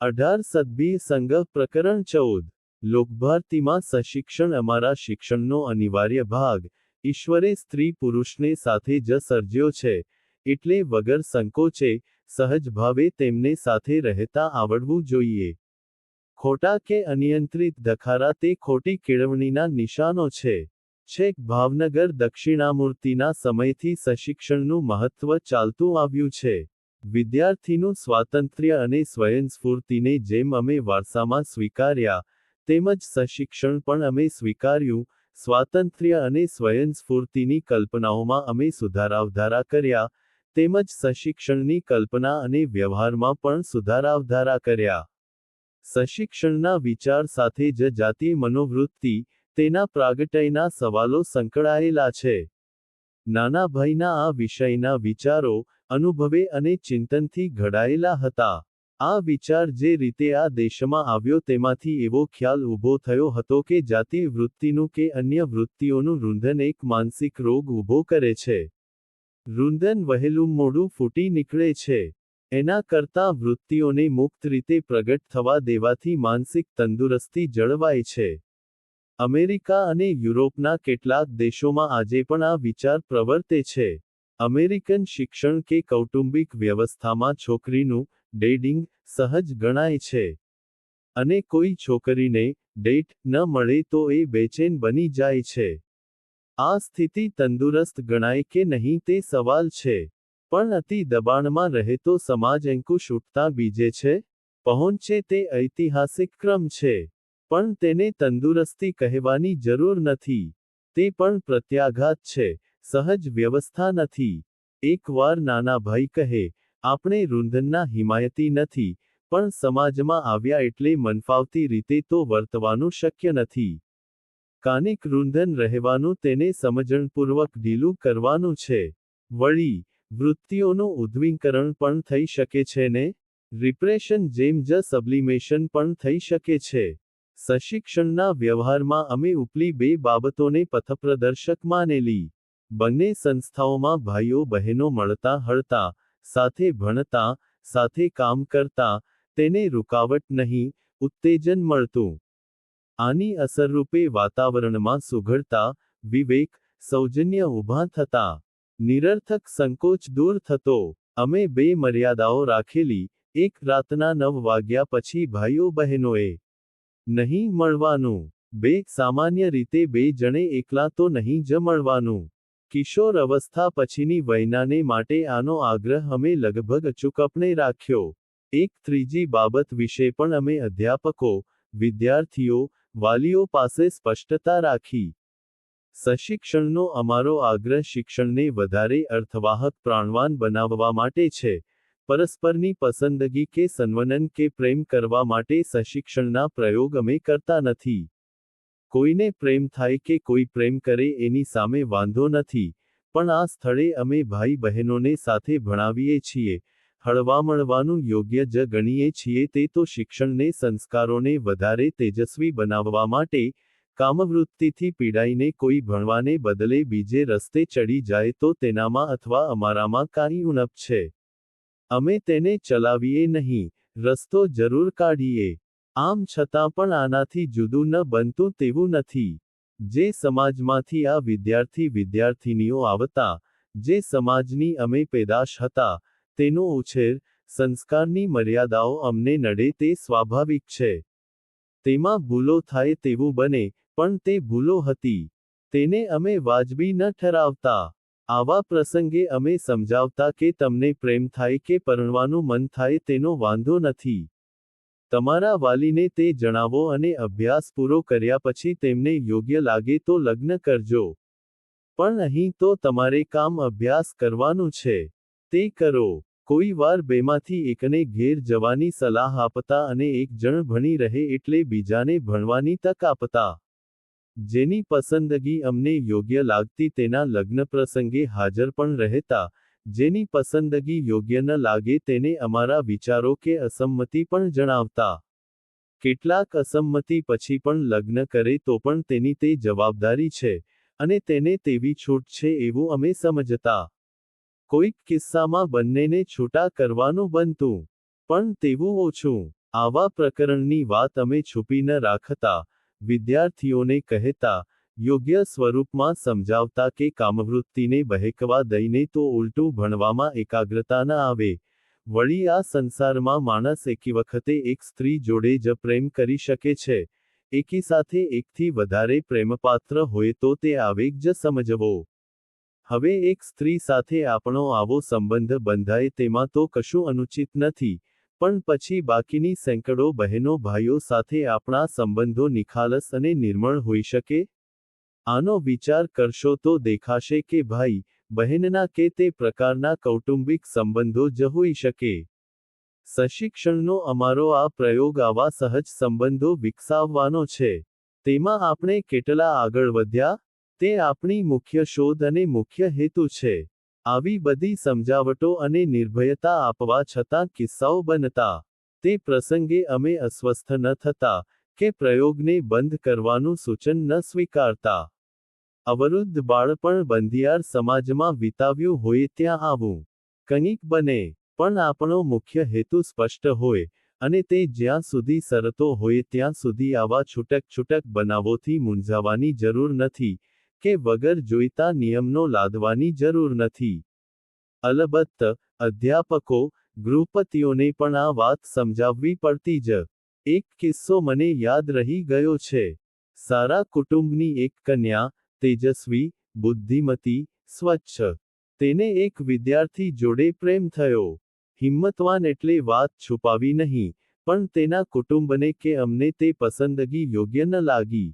18 સદભી સંઘ પ્રકરણ 14 લોકભારતીમાં સશિક્ષણ અમારા શિક્ષણનો અનિવાર્ય ભાગ. ઈશ્વરે સ્ત્રી પુરુષને સાથે જ સર્જ્યો છે, એટલે વગર સંકોચે, સહજ ભાવે તેમને સાથે રહેતા આવડવું જોઈએ. ખોટા કે અનિયંત્રિત દખારા તે ખોટી કેળવણીના નિશાનો છે. છેક ભાવનગર દક્ષિણામૂર્તિના સમયથી સશિક્ષણનું મહત્વ ચાલતું આવ્યું છે. વિદ્યાર્થીનું સ્વાતંત્ર્ય અને સ્વયંસ્ફૂર્તિને જેમ અમે વારસામાં સ્વીકાર્યા, તેમજ સશિક્ષણ પણ અમે સ્વીકાર્યું. સ્વાતંત્ર્ય અને સ્વયંસ્ફૂર્તિની કલ્પનાઓમાં અમે સુધારાવધારા કર્યા, તેમજ સશિક્ષણની કલ્પના અને વ્યવહારમાં પણ સુધારાવધારા કર્યા. સશિક્ષણના વિચાર સાથે જ જાતીય મનોવૃત્તિ, તેના પ્રાગટ્યના સવાલો સંકળાયેલા છે. નાના ભાઈના આ વિષયના વિચારો, અનુભવે અને ચિંતનથી ઘડાયેલા હતા. આ વિચાર જે રીતે આ દેશમાં આવ્યો તેમાંથી એવો ખ્યાલ ઊભો થયો હતો કે જાતીય વૃત્તિનું કે અન્ય વૃત્તિઓનું રૂંધન એક માનસિક રોગ ઊભો કરે છે. રૂંધન વહેલું મોડું ફૂટી નીકળે છે. એના કરતાં વૃત્તિઓને મુક્ત રીતે પ્રગટ થવા દેવાથી માનસિક તંદુરસ્તી જળવાય છે. અમેરિકા અને યુરોપના કેટલાક દેશોમાં આજે પણ આ વિચાર પ્રવર્તે છે. અમેરિકન શિક્ષણ કે કૌટુંબિક વ્યવસ્થામાં છોકરીનું ડેટિંગ સહજ ગણાય છે. અને કોઈ છોકરીને ડેટ ન મળે તો એ બેચેન બની જાય છે. આ સ્થિતિ તંદુરસ્ત ગણાય કે નહીં તે સવાલ છે. પણ અતિ દબાણમાં રહેતો સમાજ અંકુશ ઉઠતા બીજે છે પહોંચે તે ઐતિહાસિક ક્રમ છે. પણ તેને તંદુરસ્તી કહેવાની જરૂર નથી. તે પણ પ્રત્યાઘાત છે, સહજ વ્યવસ્થા નથી. એકવાર નાના ભાઈ કહે, આપણે રૂંધનના હિમાયતી નથી, પણ સમાજમાં આવ્યા એટલે મનફાવતી રીતે તો વર્તવાનું શક્ય નથી. કાનિક રૂંધન રહેવાનું તેને સમજણપૂર્વક ઢીલું કરવાનું છે. વળી, વૃત્તિઓનું ઉદ્વિકરણ પણ થઈ શકે છે ને? રિપ્રેશન જેમ જ સબ્લિમેશન પણ થઈ શકે છે. સશિક્ષણના વ્યવહારમાં અમે ઉપલી બે બાબતોને પથપ્રદર્શક માનેલી. બંને સંસ્થાઓમાં ભાઈઓ બહેનો મળતા હળતા, સાથે ભણતા, સાથે કામ કરતા, તેને રૂકાવટ નહીં, ઉત્તેજન મળતું. આની અસરરૂપે વાતાવરણમાં સુઘડતા, વિવેક, સૌજન્ય ઊભા થતા. નિરર્થક સંકોચ દૂર થતો. અમે બે મર્યાદાઓ રાખેલી. એક, રાતના 9 વાગ્યા પછી ભાઈઓ બહેનોએ નહીં મળવાનું. 2, સામાન્ય રીતે બે જણે એકલા તો નહીં જ મળવાનું. કિશોર અવસ્થા પછીની વયનાને માટે આનો આગ્રહ અમે લગભગ અચૂકપણે રાખ્યો. એક ત્રીજી બાબત વિશે પણ અમે અધ્યાપકો, વિદ્યાર્થીઓ, વાલીઓ પાસે સ્પષ્ટતા રાખી. સશિક્ષણનો અમારો આગ્રહ શિક્ષણને વધારે અર્થવાહક પ્રાણવાન બનાવવા માટે છે. પરસ્પરની પસંદગી કે સંવનન કે પ્રેમ કરવા માટે સશિક્ષણના પ્રયોગ અમે કરતા નથી. કોઈને પ્રેમ થાય કે કોઈ પ્રેમ કરે એની સામે વાંધો નથી, પણ આ સ્થળે અમે ભાઈ બહેનોને સાથે ભણાવીએ છીએ, હળવામળવાનું યોગ્ય જ ગણીએ છીએ તે તો શિક્ષણને સંસ્કારોને વધારે તેજસ્વી બનાવવા માટે. કામવૃત્તિથી પીડાઈને કોઈ ભણવાને બદલે બીજે રસ્તે ચડી જાય તો તેનામાં અથવા અમારામાં કાંઈ ઉણપ છે. અમે તેને ચલાવીએ નહીં, રસ્તો જરૂર કાઢીએ. આમ છતાં પણ આનાથી જુદું ન બનતું તેવું નથી. જે સમાજમાંથી આ વિદ્યાર્થીનીઓ આવતા, જે સમાજની અમે પેદાશ હતા, તેનો ઉછેર, સંસ્કારની મર્યાદાઓ અમને નડે તે સ્વાભાવિક છે. તેમાં ભૂલો થાય તેવું બને, પણ તે ભૂલો હતી. તેને અમે વાજબી ન ઠરાવતા. આવા પ્રસંગે અમે સમજાવતા કે તમને પ્રેમ થાય કે પરણવાનું મન થાય તેનો વાંધો નથી. તમારા વાલીને તે જણાવો અને અભ્યાસ પૂરો કર્યા પછી તેમને યોગ્ય લાગે તો લગ્ન કરજો. પણ અહીં તો તમારે કામ અભ્યાસ કરવાનું છે. તે કરો. કોઈ વાર બેમાંથી એકને ઘેર જવાની સલાહ આપતા અને એક જણ ભણી રહે એટલે બીજાને ભણવાની તક આપતા. જેની પસંદગી અમને યોગ્ય લાગતી તેના લગ્ન પ્રસંગે હાજર પણ રહેતા. જેની પસંદગી યોગ્ય ન લાગે તેને અમારા વિચારો કે અસંમતિ પણ જણાવતા. કેટલાક અસંમતિ પછી પણ લગ્ન કરે તો પણ તેની તે જવાબદારી છે, અને તેને તેવી છૂટ છે એવું અમે સમજતા. કોઈક કિસ્સામાં બંનેને છૂટા કરવાનું બનતું. પણ તેવું ઓછું. આવા પ્રકરણની વાત અમે છુપી ન રાખતા, વિદ્યાર્થીઓને કહેતા, યોગ્ય સ્વરૂપમાં સમજાવતા કે કામવૃત્તિને બહેકવા દઈને તો ઉલટું ભણવામાં એકાગ્રતા ન આવે. વળી આ સંસારમાં માણસ એકી વખતે એક સ્ત્રી જોડે જ પ્રેમ કરી શકે છે. એકી સાથે એકથી વધારે પ્રેમપાત્ર હોય તો તે આવેગ જ સમજવો. હવે એક સ્ત્રી સાથે આપણો આવો સંબંધ બંધાય તેમાં તો કશું અનુચિત નથી, પણ પછી બાકીની સેંકડો બહેનો ભાઈઓ સાથે આપણા સંબંધો નિખાલસ અને નિર્મળ હોઈ શકે? આનો વિચાર કરશો તો દેખાશે કે ભાઈ બહેનના કે તે પ્રકારના કૌટુંબિક સંબંધો જ હોઈ શકે. સશિક્ષણનો અમારો આ પ્રયોગ આવા સહજ સંબંધો વિકસાવવાનો છે. તેમાં આપણે કેટલા આગળ વધ્યા? તે આપણી મુખ્ય શોધ અને મુખ્ય હેતુ છે. આવી બધી સમજાવટો અને નિર્ભયતા આપવા છતાં કિસ્સાઓ બનતા. તે પ્રસંગે અમે અસ્વસ્થ ન થતા, કે પ્રયોગને બંધ કરવાનું સૂચન ન સ્વીકારતા. અવરુદ્ધ બાળપણ બંધિયાર સમાજમાં વિતાવ્યું હોય ત્યાં આવું કંઈક બને, પણ આપણો મુખ્ય હેતુ સ્પષ્ટ હોય, અને તે જ્યાં સુધી સરતો હોય ત્યાં સુધી આવા છૂટક બનાવોથી મૂંઝાવાની જરૂર નથી, કે વગર જોઈતા નિયમનો લાદવાની જરૂર નથી. અલબત્ત, અધ્યાપકો, ગૃહપતિઓને પણ આ વાત સમજાવવી પડતી જ. એક કિસ્સો મને યાદ રહી ગયો છે. સારા કુટુંબની એક કન્યા, તેજસ્વી, બુદ્ધિમતી, સ્વચ્છ. તેને એક વિદ્યાર્થી જોડે પ્રેમ થયો. હિંમતવાન એટલે વાત છુપાવી નહીં, પણ તેના કુટુંબને કે અમને તે પસંદગી યોગ્ય ન લાગી.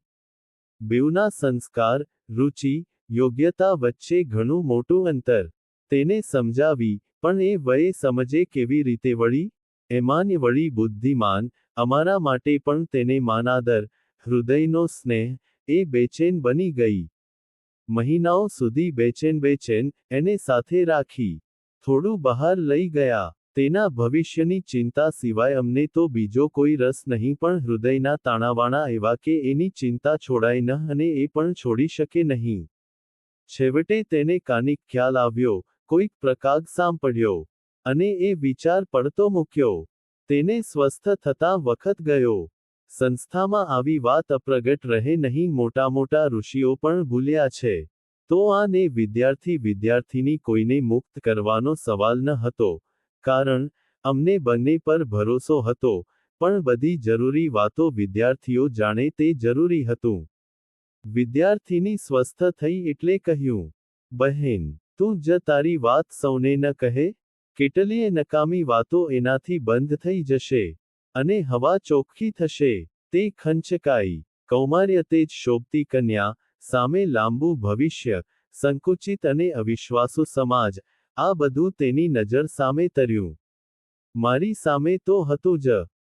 બેઉના સંસ્કાર, રુચિ, યોગ્યતા વચ્ચે ઘણું મોટું અંતર. તેને સમજાવી, પણ એ વયે સમજે કેવી રીતે વળી? એમાંય વળી બુદ્ધિમાન, અમારા માટે પણ તેને માનાદર, હૃદયનો સ્નેહ, એ બેચેન બની ગઈ. મહિનાઓ સુધી બેચેન એને સાથે રાખી. થોડું બહાર લઈ ગયા. તેના ભવિષ્યની ચિંતા સિવાય અમને તો બીજો કોઈ રસ નહીં, પણ હૃદયના તાણાવાણા એવા કે એની ચિંતા છોડાય ન અને એ પણ છોડી શકે નહીં. છેવટે તેને કાનિક ખ્યાલ આવ્યો, કોઈક પ્રકાગ સાંપડ્યો. અને એ વિચાર પડતો મૂક્યો. તેને સ્વસ્થ થતાં વખત ગયો. સંસ્થામાં આવી વાત અપ્રગટ રહે નહીં, મોટા ઋષિઓ પણ ભૂલ્યા છે. તો આ ને વિદ્યાર્થીની કોઈને મુક્ત કરવાનો સવાલ ન હતો, કારણ અમને બંને પર ભરોસો હતો, પણ બધી જરૂરી વાતો વિદ્યાર્થીઓ જાણે તે જરૂરી હતું. વિદ્યાર્થીની સ્વસ્થ થઈ એટલે કહ્યું, બહેન, તું જ તારી વાત સૌને ન કહે? કેટલીય નકામી વાતો એનાથી બંધ થઈ જશે, અને હવા ચોખ્ખી થશે. તે ખંચકાઈ. કૌમાર્યતે જ શોભતી કન્યા, સામે લાંબુ ભવિષ્ય, સંકુચિત અને અવિશ્વાસુ સમાજ, આ બધું તેની નજર સામે તર્યું. મારી સામે તો હતું જ.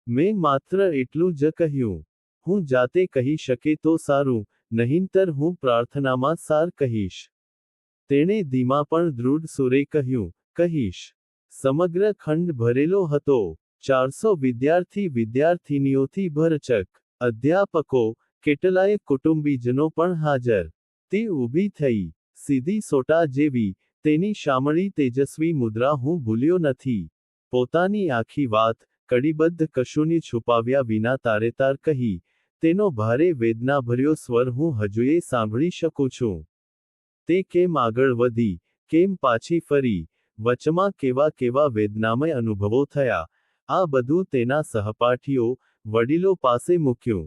મેં માત્ર એટલું જ કહ્યું, હું જાતે કહી શકે તો સારું, નહીંતર હું પ્રાર્થનામાં સાર કહીશ. તેણે ધીમા પણ દૃઢ સુરે કહ્યું, કહીશ. સમગ્ર ખંડ ભરેલો હતો. 400 વિદ્યાર્થીનીઓથી ભરચક. અધ્યાપકો, કેટલાય કુટુંબીજનો પણ હાજર. તે ઊભી થઈ, સીધી સોટા જેવી, તેની શામળી તેજસ્વી મુદ્રા હું ભૂલ્યો નથી. પોતાની આખી વાત, કડીબદ્ધ કશુંની છુપાવ્યા વિના તારેતાર કહી, તેનો ભારે વેદનાભર્યો સ્વર હું હજુયે સાંભળી શકું છું. તે કેમ આગળ વધી, કેમ પાછી ફરી, વચમાં કેવા વેદનામય અનુભવો થયા, આ બધું તેના સહપાઠીઓ, વડીલો પાસે મૂક્યું.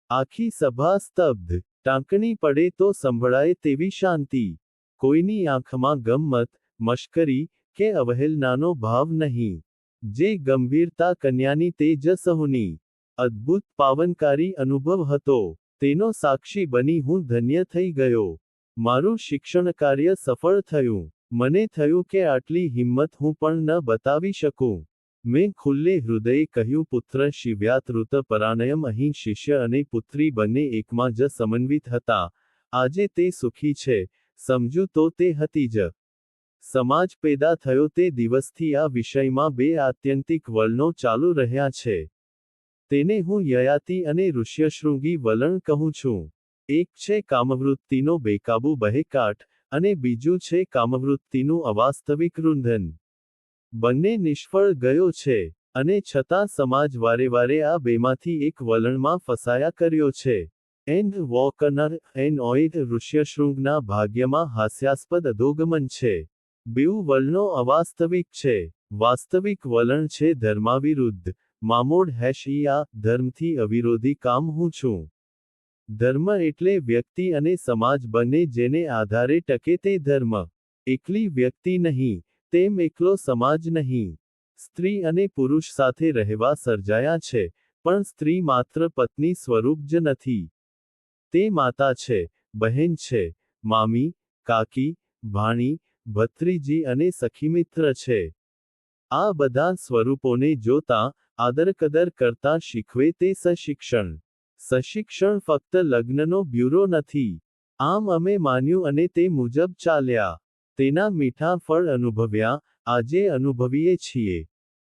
આખી સભા સ્તબ્ધ. ટાંકણી પડે તો સંભળાય તેવી શાંતિ. કોઈની આંખમાં ગમ્મત, મશ્કરી, કે અવહેલનાનો ભાવ નહીં. જે ગંભીરતા કન્યાની તે જ સહુની. અદ્ભુત પાવનકારી અનુભવ હતો. તેનો સાક્ષી બની હું ધન્ય થઈ ગયો. મારું શિક્ષણકાર્ય સફળ થયું. મને થયું કે આટલી હિંમત હું પણ ન બતાવી શકું. મેં ખુલ્લે હૃદયે કહ્યું, પુત્ર શિવ્યાત ઋત પરાનયમ. અહીં શિષ્ય અને પુત્રી બંને એકમાં જ સમન્વિત હતા. આજે તે સુખી છે, સમજું તો તે હતી જ. સમાજ પેદા થયો તે દિવસથી આ વિષયમાં બે આત્યંતિક વલણો ચાલુ રહ્યા છે. તેને હું યયાતિ અને ઋષ્યશૃંગી વલણ કહું છું. એક છે કામવૃત્તિનો બેકાબૂ બહેકાટ, અને બીજું છે કામવૃત્તિનું અવાસ્તવિક રૂંધન. બંને નિષ્ફળ ગયો છે, અને છતાં સમાજ વારે આ બેમાંથી એક વલણમાં ફસાયા કર્યો છે. એન્ડ વોકનર એન ઓઇડ ઋષ્યશૃંગના ભાગ્યમાં હાસ્યાસ્પદ અધોગમન છે. બેઉ વલણો અવાસ્તવિક છે. વાસ્તવિક વલણ છે ધર્માવિરુદ્ધ. મામોડ આ ધર્મથી અવિરોધી કામ હું છું. ધર્મ એટલે વ્યક્તિ અને સમાજ બંને જેને આધારે ટકે તે ધર્મ. એકલી વ્યક્તિ નહીં, તેમ એકલો સમાજ નહીં. સ્ત્રી અને પુરુષ સાથે રહેવા સર્જાયા છે, પણ સ્ત્રી માત્ર પત્ની સ્વરૂપ જ નથી. તે માતા છે, બહેન છે, મામી, કાકી, ભાણી, ભત્રીજી અને સખીમિત્ર છે. આ બધા સ્વરૂપોને જોતા, આદરકદર કરતા શીખવે તે સશિક્ષણ. સશિક્ષણ ફક્ત લગ્નનો બ્યુરો નથી. આમ અમે માન્યું અને તે મુજબ ચાલ્યા. તેના મીઠા ફળ અનુભવ્યા, આજે અનુભવીએ છીએ.